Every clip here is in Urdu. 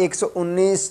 119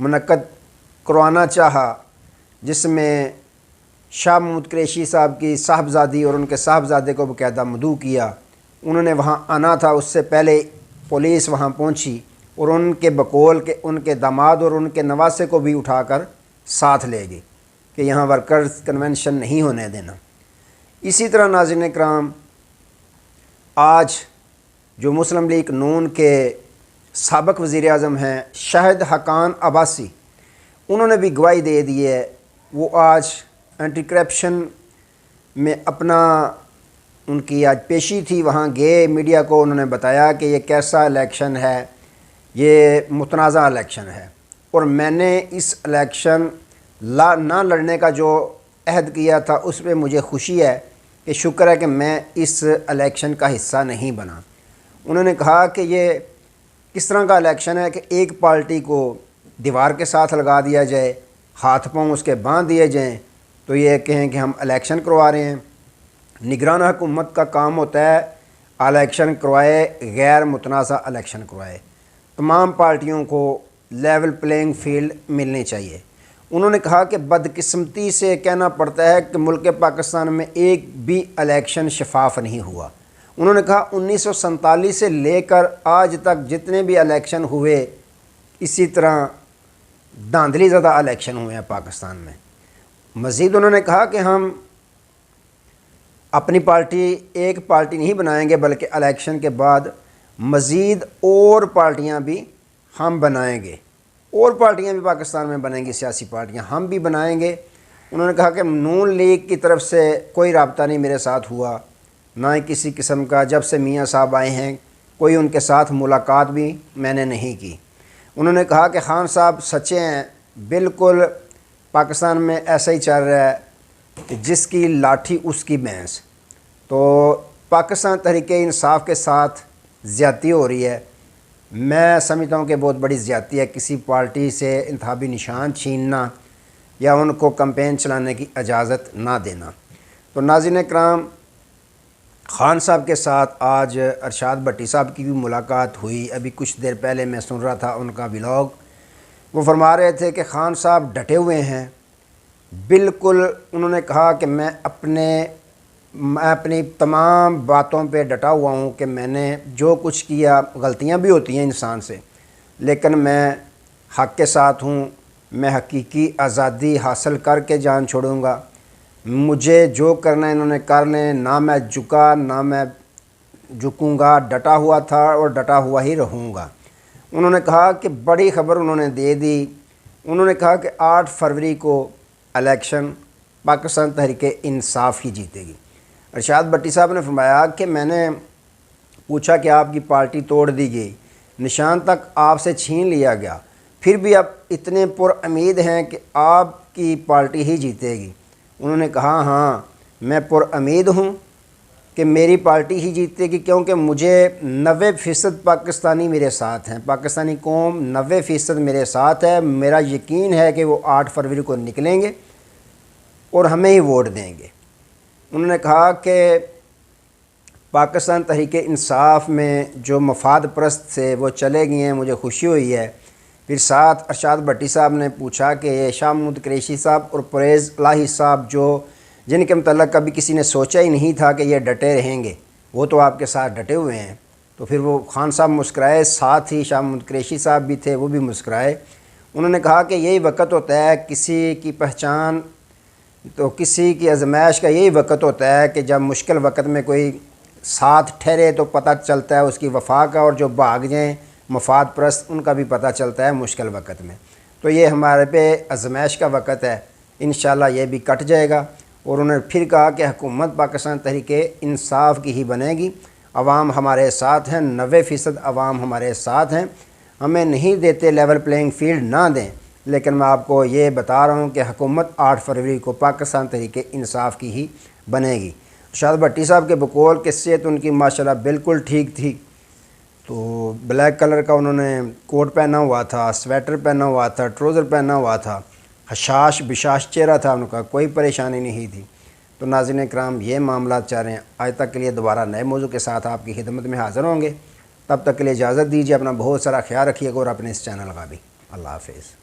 منعقد کروانا چاہا، جس میں شاہ محمود قریشی صاحب کی صاحبزادی اور ان کے صاحبزادے کو باقاعدہ مدعو کیا۔ انہوں نے وہاں آنا تھا، اس سے پہلے پولیس وہاں پہنچی اور ان کے بقول کہ ان کے داماد اور ان کے نواسے کو بھی اٹھا کر ساتھ لے گئی کہ یہاں ورکرز کنونشن نہیں ہونے دینا۔ اسی طرح ناظرین اکرام، آج جو مسلم لیگ نون کے سابق وزیر اعظم ہیں شاہد حقان عباسی، انہوں نے بھی گواہی دے دی ہے۔ وہ آج اینٹی کرپشن میں اپنا ان کی آج پیشی تھی، وہاں گئے، میڈیا کو انہوں نے بتایا کہ یہ کیسا الیکشن ہے، یہ متنازع الیکشن ہے، اور میں نے اس الیکشن نہ لڑنے کا جو عہد کیا تھا اس پہ مجھے خوشی ہے کہ شکر ہے کہ میں اس الیکشن کا حصہ نہیں بنا۔ انہوں نے کہا کہ یہ کس طرح کا الیکشن ہے کہ ایک پارٹی کو دیوار کے ساتھ لگا دیا جائے، ہاتھ پاؤں اس کے باندھ دیے جائیں تو یہ کہیں کہ ہم الیکشن کروا رہے ہیں۔ نگران حکومت کا کام ہوتا ہے الیکشن کروائے، غیر متنازع الیکشن کروائے، تمام پارٹیوں کو لیول پلینگ فیلڈ ملنی چاہیے۔ انہوں نے کہا کہ بدقسمتی سے کہنا پڑتا ہے کہ ملک پاکستان میں ایک بھی الیکشن شفاف نہیں ہوا۔ انہوں نے کہا 1947 سے لے کر آج تک جتنے بھی الیکشن ہوئے اسی طرح دھاندلی زدہ الیکشن ہوئے ہیں پاکستان میں۔ مزید انہوں نے کہا کہ ہم اپنی پارٹی ایک پارٹی نہیں بنائیں گے بلکہ الیکشن کے بعد مزید اور پارٹیاں بھی ہم بنائیں گے، اور پارٹیاں بھی پاکستان میں بنیں گی، سیاسی پارٹیاں ہم بھی بنائیں گے۔ انہوں نے کہا کہ نون لیگ کی طرف سے کوئی رابطہ نہیں میرے ساتھ ہوا، نہ ہی کسی قسم کا، جب سے میاں صاحب آئے ہیں کوئی ان کے ساتھ ملاقات بھی میں نے نہیں کی۔ انہوں نے کہا کہ خان صاحب سچے ہیں، بالکل پاکستان میں ایسا ہی چل رہا ہے کہ جس کی لاٹھی اس کی بھینس۔ تو پاکستان تحریک انصاف کے ساتھ زیادتی ہو رہی ہے، میں سمجھتا ہوں کہ بہت بڑی زیادتی ہے کسی پارٹی سے انتخابی نشان چھیننا یا ان کو کمپین چلانے کی اجازت نہ دینا۔ تو ناظرین اکرام، خان صاحب کے ساتھ آج ارشاد بھٹی صاحب کی بھی ملاقات ہوئی، ابھی کچھ دیر پہلے میں سن رہا تھا ان کا ولاگ۔ وہ فرما رہے تھے کہ خان صاحب ڈٹے ہوئے ہیں، بالکل انہوں نے کہا کہ میں اپنی تمام باتوں پہ ڈٹا ہوا ہوں کہ میں نے جو کچھ کیا، غلطیاں بھی ہوتی ہیں انسان سے، لیکن میں حق کے ساتھ ہوں، میں حقیقی آزادی حاصل کر کے جان چھوڑوں گا، مجھے جو کرنا ہے انہوں نے کر لیں، نہ میں جھکا نہ میں جھکوں گا، ڈٹا ہوا تھا اور ڈٹا ہوا ہی رہوں گا۔ انہوں نے کہا کہ بڑی خبر انہوں نے دے دی، انہوں نے کہا کہ 8 فروری کو الیکشن پاکستان تحریک انصاف ہی جیتے گی۔ ارشاد بھٹی صاحب نے فرمایا کہ میں نے پوچھا کہ آپ کی پارٹی توڑ دی گئی، نشان تک آپ سے چھین لیا گیا، پھر بھی آپ اتنے پر امید ہیں کہ آپ کی پارٹی ہی جیتے گی۔ انہوں نے کہا ہاں میں پر امید ہوں کہ میری پارٹی ہی جیتے گی، کیونکہ مجھے 90% پاکستانی میرے ساتھ ہیں، پاکستانی قوم 90% میرے ساتھ ہے، میرا یقین ہے کہ وہ 8 فروری کو نکلیں گے اور ہمیں ہی ووٹ دیں گے۔ انہوں نے کہا کہ پاکستان تحریک انصاف میں جو مفاد پرست تھے وہ چلے گئے ہیں، مجھے خوشی ہوئی ہے۔ پھر ساتھ ارشاد بھٹی صاحب نے پوچھا کہ یہ شاہ محمود قریشی صاحب اور پرویز الہی صاحب جن کے متعلق کبھی کسی نے سوچا ہی نہیں تھا کہ یہ ڈٹے رہیں گے، وہ تو آپ کے ساتھ ڈٹے ہوئے ہیں۔ تو پھر وہ خان صاحب مسکرائے، ساتھ ہی شاہ محمود قریشی صاحب بھی تھے، وہ بھی مسکرائے۔ انہوں نے کہا کہ یہی وقت ہوتا ہے کسی کی پہچان، تو کسی کی آزمائش کا یہی وقت ہوتا ہے کہ جب مشکل وقت میں کوئی ساتھ ٹھہرے تو پتہ چلتا ہے اس کی وفا کا، اور جو بھاگ جائیں مفاد پرست ان کا بھی پتہ چلتا ہے مشکل وقت میں۔ تو یہ ہمارے پہ آزمائش کا وقت ہے، انشاءاللہ یہ بھی کٹ جائے گا۔ اور انہوں نے پھر کہا کہ حکومت پاکستان تحریک انصاف کی ہی بنے گی، عوام ہمارے ساتھ ہیں، 90% عوام ہمارے ساتھ ہیں، ہمیں نہیں دیتے لیول پلینگ فیلڈ نہ دیں، لیکن میں آپ کو یہ بتا رہا ہوں کہ حکومت 8 فروری کو پاکستان تحریک انصاف کی ہی بنے گی۔ ارشاد بھٹی صاحب کے بقول کہ صحت ان کی ماشاءاللہ بالکل ٹھیک تھی، تو بلیک کلر کا انہوں نے کوٹ پہنا ہوا تھا، سویٹر پہنا ہوا تھا، ٹروزر پہنا ہوا تھا، حشاش بشاش چہرہ تھا ان کا، کوئی پریشانی نہیں تھی۔ تو ناظرین کرام، یہ معاملات چاہ رہے ہیں آج تک کے لیے دوبارہ نئے موضوع کے ساتھ آپ کی خدمت میں حاضر ہوں گے، تب تک کے لیے اجازت دیجیے، اپنا بہت سارا خیال رکھیے گا اور اپنے اس چینل کا بھی۔ اللہ حافظ۔